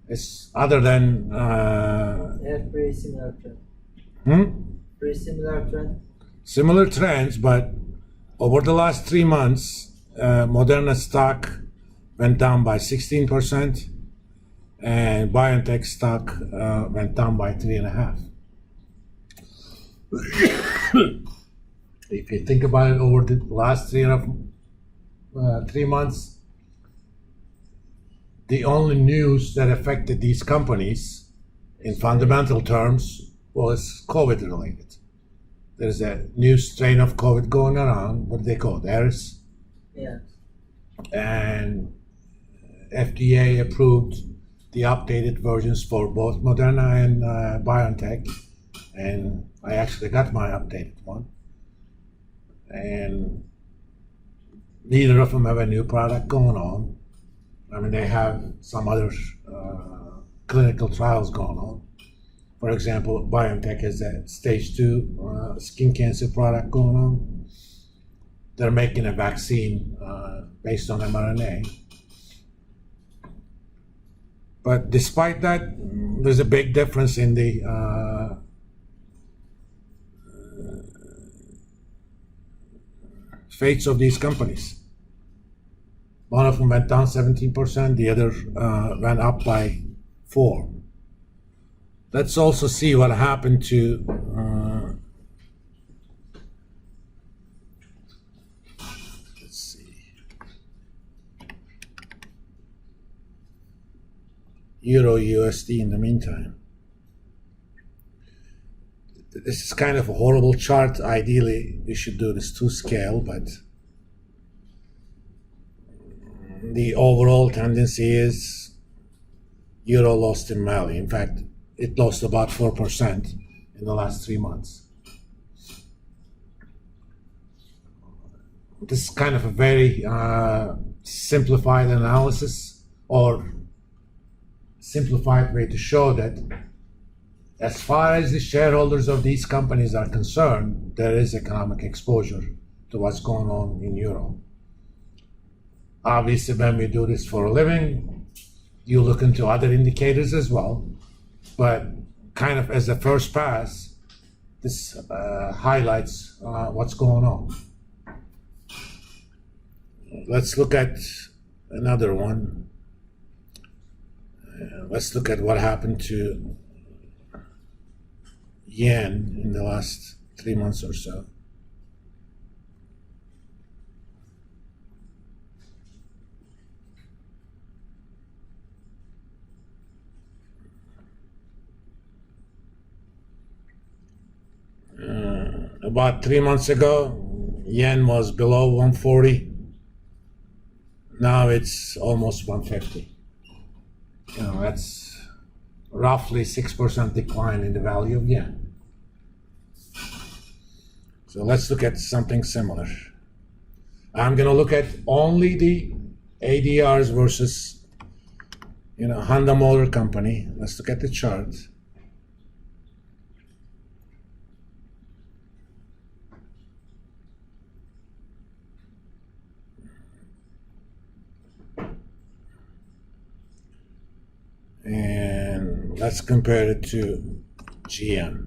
It's other than They have pretty similar trend. Pretty similar trend. similar trends, but over the last 3 months, Moderna stock went down by 16%, and BioNTech stock went down by 3.5%. If you think about it, over the last 3 months, the only news that affected these companies in fundamental terms was COVID related. There's a new strain of COVID going around, what do they call it, ARIS? Yeah. And FDA approved the updated versions for both Moderna and BioNTech. And I actually got my updated one. And neither of them have a new product going on. I mean, they have some other clinical trials going on. For example, BioNTech has a stage 2 skin cancer product going on. They're making a vaccine based on mRNA. But despite that, there's a big difference in the fates of these companies. One of them went down 17%, the other went up by 4%. Let's also see what happened to let's see, Euro USD in the meantime. This is kind of a horrible chart. Ideally, we should do this to scale, but the overall tendency is Euro lost in value. In fact, it lost about 4% in the last 3 months. This is kind of a very simplified analysis or simplified way to show that as far as the shareholders of these companies are concerned, there is economic exposure to what's going on in Europe. Obviously, when we do this for a living, you look into other indicators as well. But kind of as a first pass, this highlights what's going on. Let's look at another one. Let's look at what happened to yen in the last 3 months or so. About 3 months ago, yen was below 140. Now it's almost 150. That's roughly 6% decline in the value of yen. So let's look at something similar. I'm going to look at only the ADRs versus, Honda Motor Company. Let's look at the chart. And let's compare it to GM.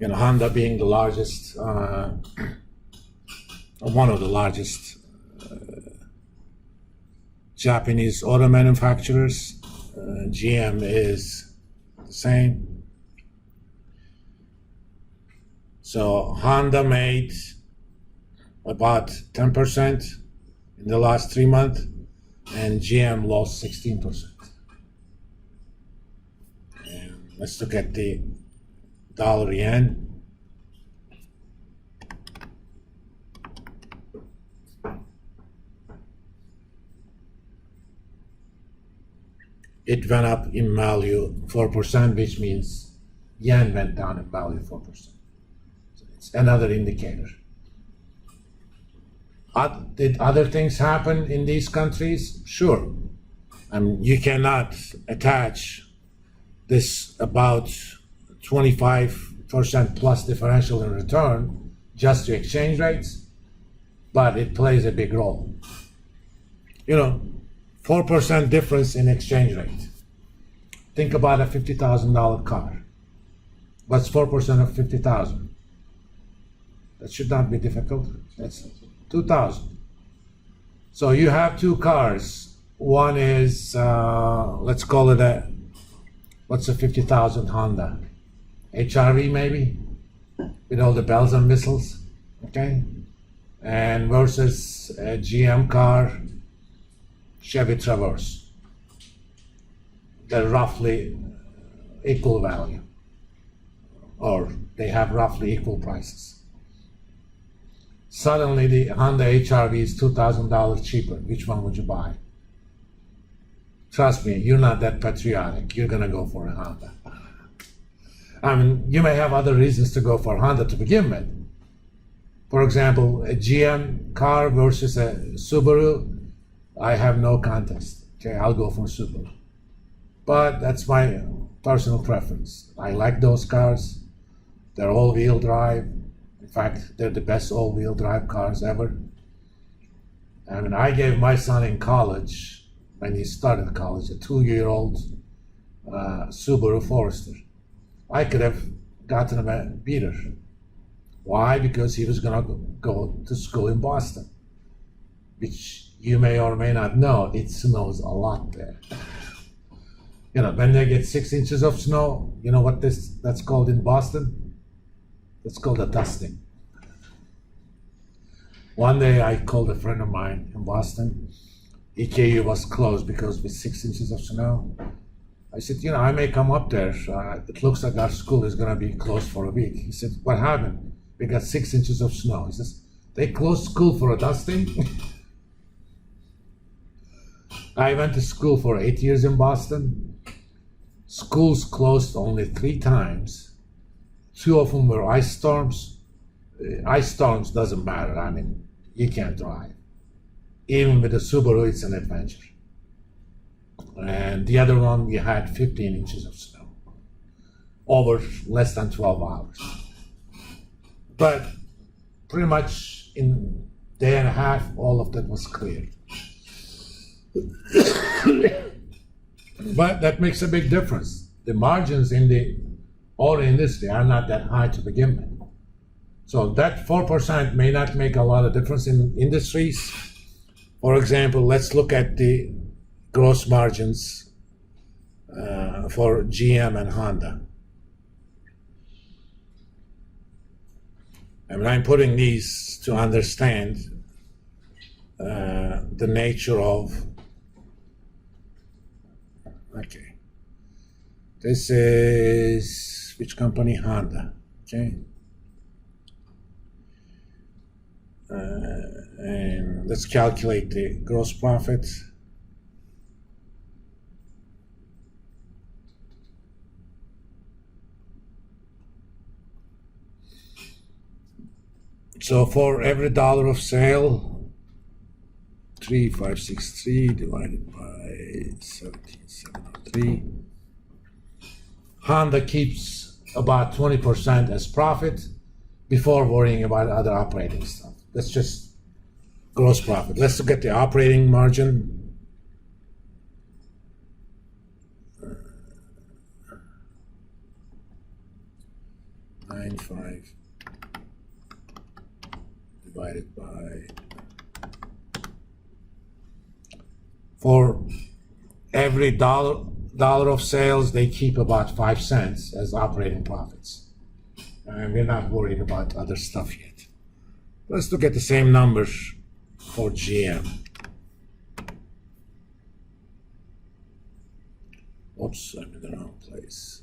Honda being the largest, one of the largest Japanese auto manufacturers. GM is the same. So Honda made about 10% in the last 3 months, and GM lost 16%. And let's look at the dollar yen. It went up in value 4%, which means yen went down in value 4%. So it's another indicator. Did other things happen in these countries? Sure. You cannot attach this about 25% plus differential in return just to exchange rates, but it plays a big role. 4% difference in exchange rate. Think about a $50,000 car. What's 4% of 50,000? That should not be difficult. That's 2,000. So you have two cars. One is, let's call it what's a 50,000 Honda? HRV maybe? With all the bells and whistles, okay? And versus a GM car, Chevy Traverse. They're roughly equal value, or they have roughly equal prices. Suddenly the Honda HRV is $2,000 cheaper. Which one would you buy? Trust me, you're not that patriotic. You're gonna go for a Honda. I mean, you may have other reasons to go for Honda to begin with. For example, a GM car versus a Subaru, I have no contest. Okay, I'll go for Subaru. But that's my personal preference. I like those cars. They're all-wheel drive. In fact, they're the best all-wheel drive cars ever. I mean, I gave my son in college, when he started college, a 2-year-old Subaru Forester. I could have gotten him a beater. Why? Because he was going to go to school in Boston, which you may or may not know, it snows a lot there. You know, when they get 6 inches of snow, you know what that's called in Boston? That's called a dusting. One day I called a friend of mine in Boston. EKU was closed because with 6 inches of snow. I said, you know, I may come up there. It looks like our school is going to be closed for a week. He said, what happened? We got 6 inches of snow. He says, they closed school for a dusting? I went to school for 8 years in Boston. Schools closed only 3 times. 2 of them were ice storms. Ice storms doesn't matter. I mean, you can't drive. Even with a Subaru, it's an adventure. And the other one, we had 15 inches of snow over less than 12 hours. But pretty much in a day and a half, all of that was cleared. But that makes a big difference. The margins in the auto industry are not that high to begin with. So that 4% may not make a lot of difference in industries. For example, let's look at the gross margins for GM and Honda. I mean, I'm putting these to understand the nature of, okay, this is, which company? Honda, okay. And let's calculate the gross profit. So for every dollar of sale, 3,563 divided by 17,703. Honda keeps about 20% as profit before worrying about other operating stuff. That's just gross profit. Let's look at the operating margin. $9,500 divided by, for every dollar of sales, they keep about 5 cents as operating profits. And we're not worried about other stuff yet. Let's look at the same numbers for GM. Oops, I'm in the wrong place.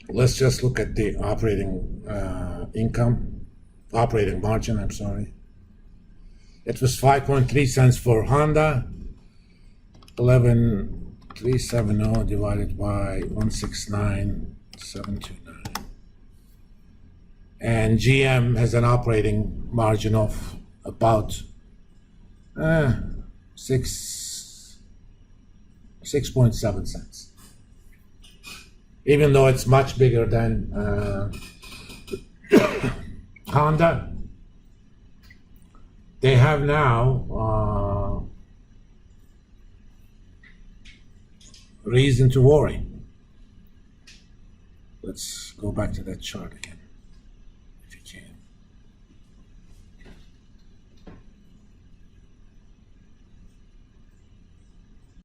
Let's just look at the operating operating margin, I'm sorry. It was 5.3 cents for Honda, 11,370 divided by 169,729. And GM has an operating margin of about 6 6.7 cents. Even though it's much bigger than Honda, they have now reason to worry. Let's go back to that chart again.